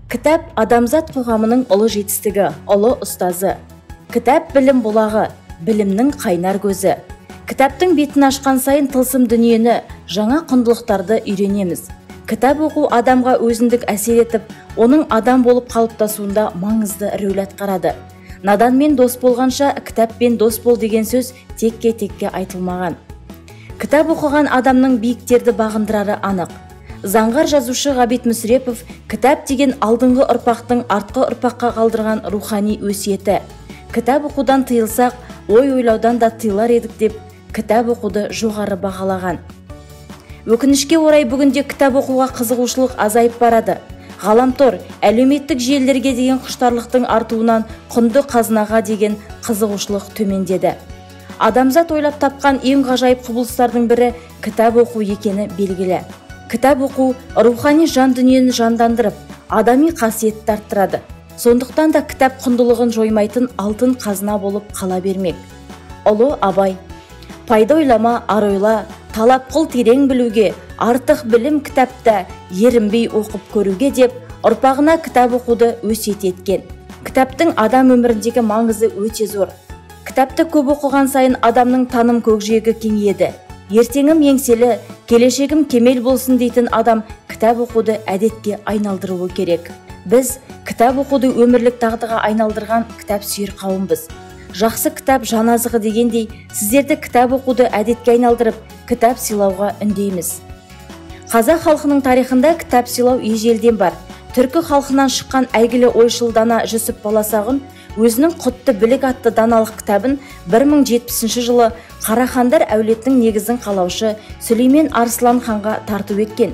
Кітап адамзат қоғамының ұлы жетістігі, ұлы ұстазы. Кітап білім бұлағы, білімнің қайнар көзі. Кітаптың бетін ашқан сайын тылсым дүниені, жаңа құндылықтарды үйренеміз. Кітап оқу адамға өзіндік әсер етіп, оның адам болып қалыптасуында маңызды рөл атқарады. Наданмен дос болғанша, кітаппен дос бол деген сөз текке айтылмаған. Кітап оқыған адамның биіктерді бағындырары анық. Заңғар жазушы Ғабит Мүсірепов кітап деген алдыңғы ұрпақтың артқы ұрпаққа қалдырған рухани өсиеті. Кітап оқудан тыйылсақ, ой ойлаудан да тыйылар едік деп, кітап оқуды жоғары бағалаған. Өкінішке орай бүгінде кітап оқуға қызығушылық азайып барады. Ғаламтор, әлеуметтік желілерге деген құштарлықтың артуынан құнды қазынаға деген қызығушылық төмендеді. Адамзат ойлап тапқан ең ғажайып құбылыстардың бірі кітап оқу екені белгілі. Кітап оқу рухани жан дүниені жандандырып, адами қасиетті арттырады. Сондықтан да кітап құндылығын жоймайтын алтын қазына болып қала бермек. Ұлы Абай: пайда ойлама, ар ойла, талап қыл терең білуге, артық білім кітапта, ерінбей оқып көруге деп, ұрпағына кітап оқуды өсиет еткен. Кітаптың адам өміріндегі маңызы өте зор. Кітапты көп оқыған сайын адамның таным көкжиегі кеңейеді. Ертеңім еңселі, келешегім кемел болсын дейтін адам кітап оқуды әдетке айналдыруы керек. Біз кітап оқуды өмірлік дағдыға айналдырған кітап сүйер қауымбыз. Жақсы кітап жан азығы дегендей, сіздерді кітап оқуды әдетке айналдырып, кітап сыйлауға үндейміз. Қазақ халқының тарихында кітап сыйлау ежелден бар. Түркі халқынан шыққан әйгілі ойшыл дана Жүсіп Баласағұн өзінің Құтты білік атты даналық кітабын 1070 жылы Қарахандар әулетінің негізін қалаушы Сүлеймен Арслан ханға тарту еткен.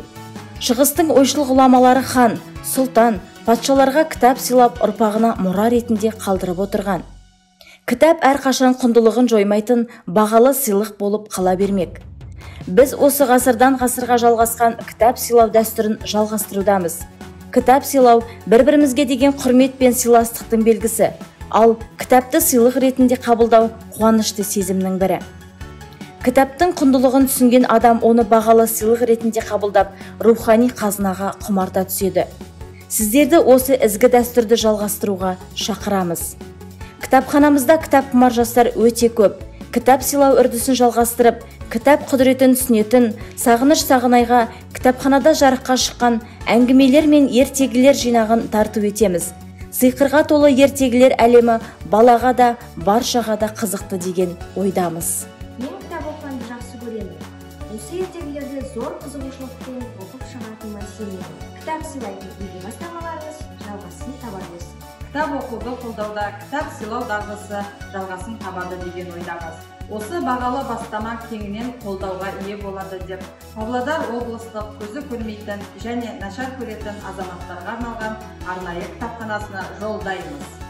Шығыстың ойшыл ғұламалары хан, сұлтан, патшаларға кітап сыйлап ұрпағына мұра ретінде қалдырып отырған. Кітап әрқашан құндылығын жоймайтын бағалы сыйлық болып қала бермек. Біз осы ғасырдан ғасырға жалғасқан кітап сыйлау дәстүрін жалғастырудамыз. Кітап сыйлау бір-бірімізге деген құрмет пен сыйластықтың белгісі, ал кітапты сыйлық ретінде қабылдау қуанышты сезімнің бірі. Кітаптың құндылығын түсінген адам оны бағалы сыйлық ретінде қабылдап, рухани қазынаға құмарта түседі. Сіздерді осы ізгі дәстүрді жалғастыруға шақырамыз. Кітапханамызда кітапқұмар жастар өте көп. Кітап сыйлау үрдісін жалғастырып, кітап құдіретін түсінетін Сағыныш Сағынайға кітапханада жарыққа шыққан әңгімелер мен ертегілер жинағын тарту етеміз. Сиқырға толы ертегілер әлемі балаға да, баршаға да қызықты деген ойдамыз. Мен кітап оқығанды жақсы көремін. Осы ертегілерді зор қызығушылықпен оқып шығатыныма сенемін. Кітап сыйлайтын игі бастамаларыңыз жалғасын таба берсін. Кітап оқуды қолдауда кітап сыйлау дағдысы жалғасын табады деген ойдамыз. Осы бағалы бастама кеңінен қолдауға ие болады деп, Павлодар облыстық көзі көрмейтін және нашар көретін азаматтарға арналған арнайы кітапханасына жолдаймыз.